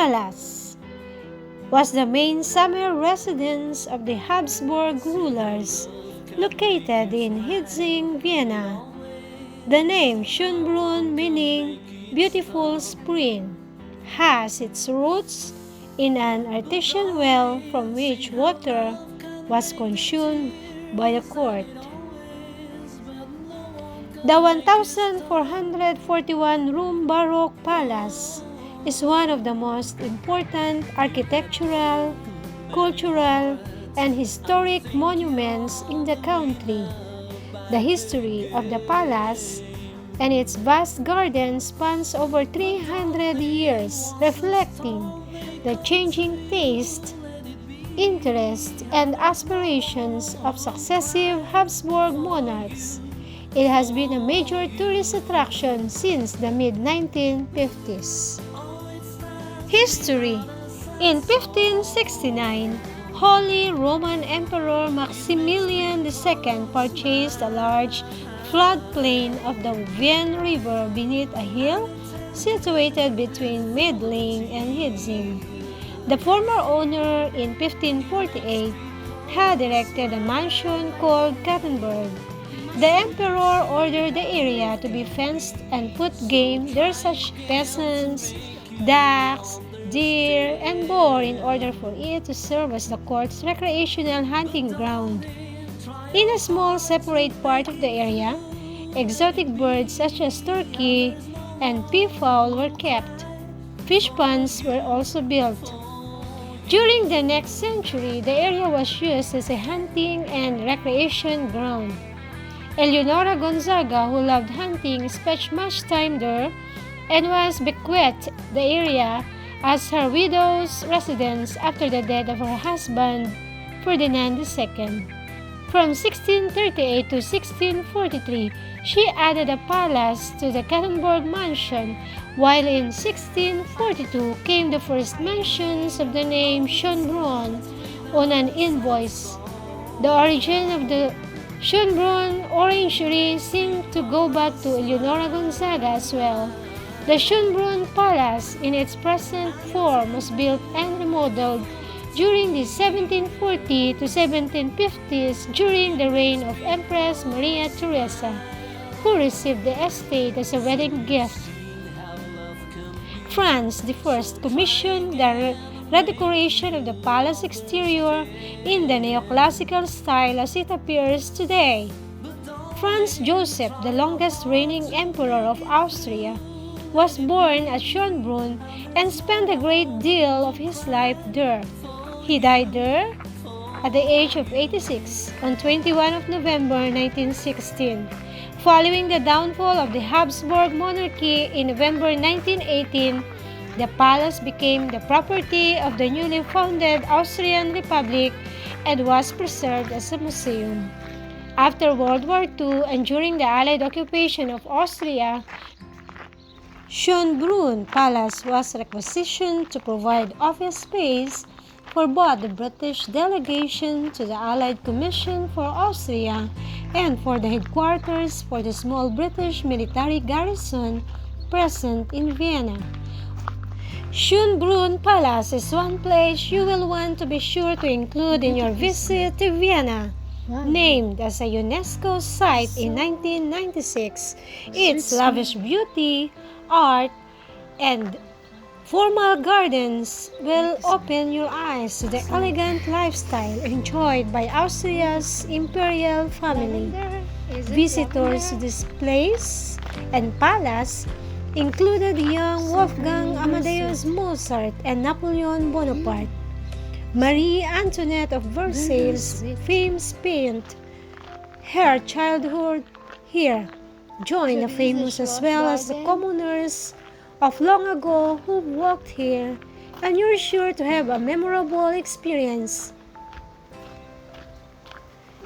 Palace was the main summer residence of the Habsburg rulers, located in Hitzing, Vienna. The name Schonbrunn, meaning beautiful spring, has its roots in an artesian well from which water was consumed by the court. The 1,441-room Baroque palace is one of the most important architectural, cultural, and historic monuments in the country. The history of the palace and its vast garden spans over 300 years, reflecting the changing taste, interests, and aspirations of successive Habsburg monarchs. It has been a major tourist attraction since the mid-1950s. History. In 1569, Holy Roman Emperor Maximilian II purchased a large floodplain of the VIENNA River beneath a hill situated between Medling and Hitzing. The former owner, in 1548, had erected a mansion called Kattenberg. The emperor ordered the area to be fenced and put game there such peasants, ducks, deer, and boar in order for it to serve as the court's recreational hunting ground. In a small separate part of the area, exotic birds such as turkey and peafowl were kept. Fish ponds were also built. During the next century, the area was used as a hunting and recreation ground. Eleonora Gonzaga, who loved hunting, spent much time there and was bequeathed the area as her widow's residence after the death of her husband, Ferdinand II. From 1638 to 1643, she added a palace to the Kattenberg mansion, while in 1642 came the first mentions of the name Schonbrunn on an invoice. The origin of the Schonbrunn orangery seemed to go back to Eleonora Gonzaga as well. The Schonbrunn Palace, in its present form, was built and remodeled during the 1740 to 1750s during the reign of Empress Maria Theresa, who received the estate as a wedding gift. Franz I commissioned the redecoration of the palace exterior in the neoclassical style as it appears today. Franz Joseph, the longest reigning emperor of Austria, was born at Schonbrunn and spent a great deal of his life there. He died there at the age of 86 on 21 of November 1916. Following the downfall of the Habsburg monarchy in November 1918, the palace became the property of the newly founded Austrian Republic and was preserved as a museum. After World War II and during the Allied occupation of Austria, Schonbrunn Palace was requisitioned to provide office space for both the British delegation to the Allied Commission for Austria and for the headquarters for the small British military garrison present in Vienna. Schonbrunn Palace is one place you will want to be sure to include in your visit to Vienna. Named as a UNESCO site in 1996, its lavish beauty, art, and formal gardens will open your eyes to the elegant lifestyle enjoyed by Austria's imperial family. Visitors to this place and palace included young Wolfgang Amadeus Mozart and Napoleon Bonaparte. Marie Antoinette of Versailles' fame spent her childhood here. Join the famous as well as the commoners of long ago who walked here, and you're sure to have a memorable experience.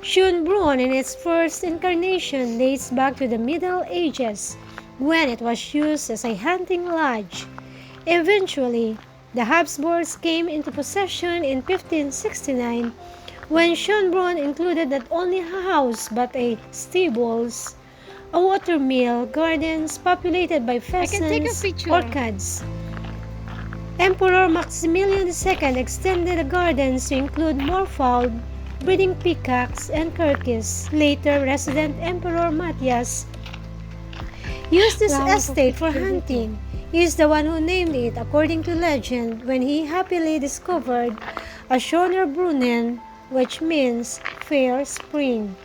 Schonbrunn in its first incarnation dates back to the Middle Ages, when it was used as a hunting lodge. Eventually, the Habsburgs came into possession in 1569, when Schonbrunn included not only a house but a stables, a watermill, gardens populated by pheasants, orchids, Emperor Maximilian II extended the gardens to include more fowl breeding peacocks and turkeys. Later, resident Emperor Matthias used this estate for hunting. He is the one who named it, according to legend, when he happily discovered a Schonbrunn, which means fair spring.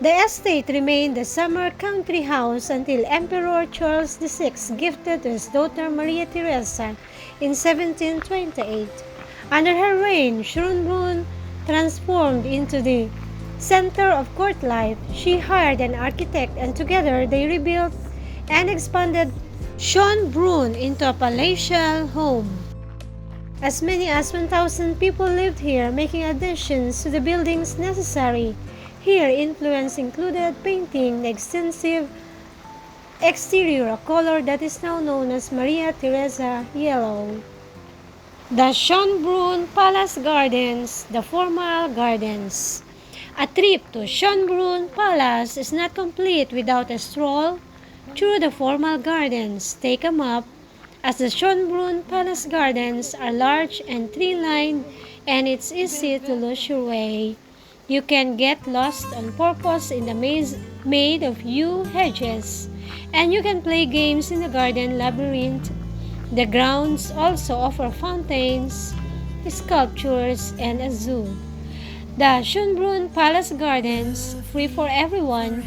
The estate remained the summer country house until Emperor Charles VI gifted to his daughter Maria Theresa in 1728. Under her reign, Schonbrunn transformed into the center of court life. She hired an architect and together they rebuilt and expanded Schonbrunn into a palatial home. As many as 1,000 people lived here, making additions to the buildings necessary. Here, influence included painting the extensive exterior, a color that is now known as Maria Theresa yellow. The Schonbrunn Palace Gardens, the formal gardens. A trip to Schonbrunn Palace is not complete without a stroll through the formal gardens. Take a map, as the Schonbrunn Palace Gardens are large and tree-lined and it's easy to lose your way. You can get lost on purpose in the maze made of yew hedges, and you can play games in the garden labyrinth. The grounds also offer fountains, sculptures, and a zoo. The Schonbrunn Palace Gardens, free for everyone,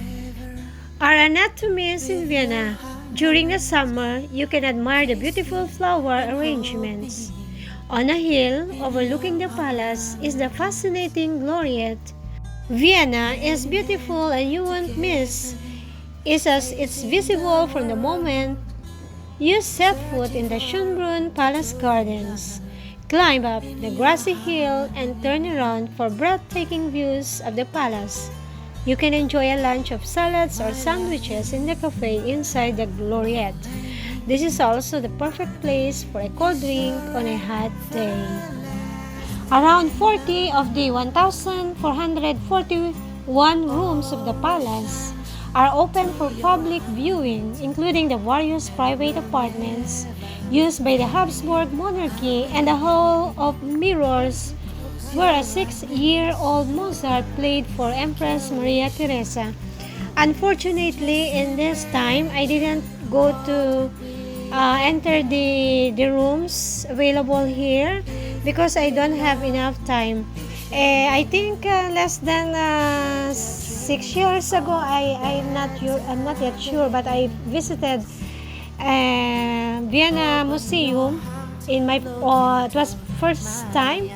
are a not to miss in Vienna. During the summer, you can admire the beautiful flower arrangements. On a hill overlooking the palace is the fascinating Gloriette. Vienna is beautiful and you won't miss it as it's visible from the moment you set foot in the Schonbrunn Palace Gardens. Climb up the grassy hill and turn around for breathtaking views of the palace. You can enjoy a lunch of salads or sandwiches in the cafe inside the Gloriette. This is also the perfect place for a cold drink on a hot day. Around 40 of the 1,441 rooms of the palace are open for public viewing, including the various private apartments used by the Habsburg monarchy and the Hall of Mirrors, where a 6-year-old Mozart played for Empress Maria Theresa. Unfortunately, in this time, I didn't go to enter the rooms available here because I don't have enough time. I think less than 6 years ago, I'm not yet sure, but I visited Vienna Museum in my it was first time,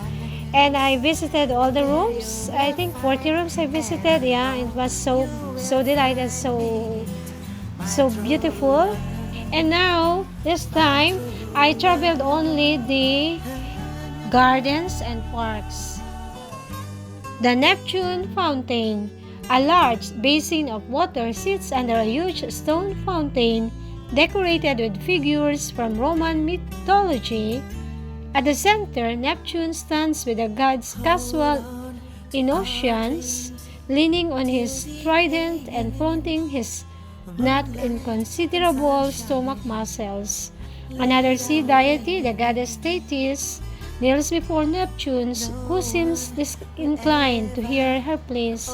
and I visited all the rooms. I think 40 rooms I visited. Yeah, it was so delighted, so beautiful. And now this time I traveled only the gardens and parks. The Neptune Fountain, a large basin of water, sits under a huge stone fountain decorated with figures from Roman mythology. At the center, Neptune stands with the god's casual in oceans, leaning on his trident and flaunting his not inconsiderable stomach muscles. Another sea deity, the goddess Thetis, kneels before Neptune, who seems disinclined to hear her pleas.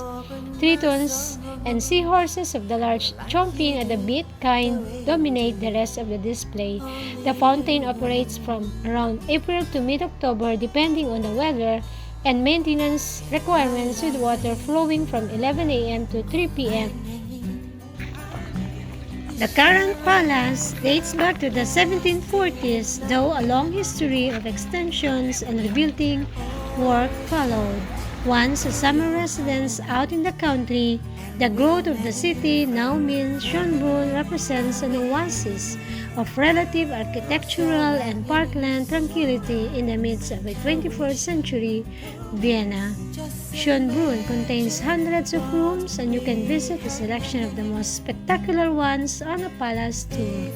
Tritons and seahorses of the large chomping at the bit kind dominate the rest of the display. The fountain operates from around April to mid-October depending on the weather and maintenance requirements, with water flowing from 11 a.m. to 3 p.m. The current palace dates back to the 1740s, though a long history of extensions and rebuilding work followed. Once a summer residence out in the country, the growth of the city now means Schonbrunn represents an oasis of relative architectural and parkland tranquility in the midst of a 21st century Vienna. Schonbrunn contains hundreds of rooms, and you can visit a selection of the most spectacular ones on a palace tour.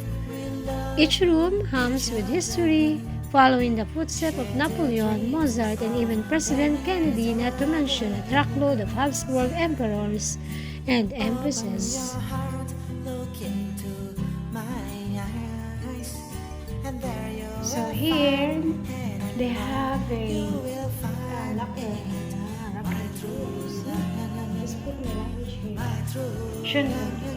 Each room hums with history, following the footsteps of Napoleon, Mozart, and even President Kennedy, not to mention a truckload of Habsburg emperors and empresses. So here they have a locker. Locker. Let's put my language here. Schonbrunn.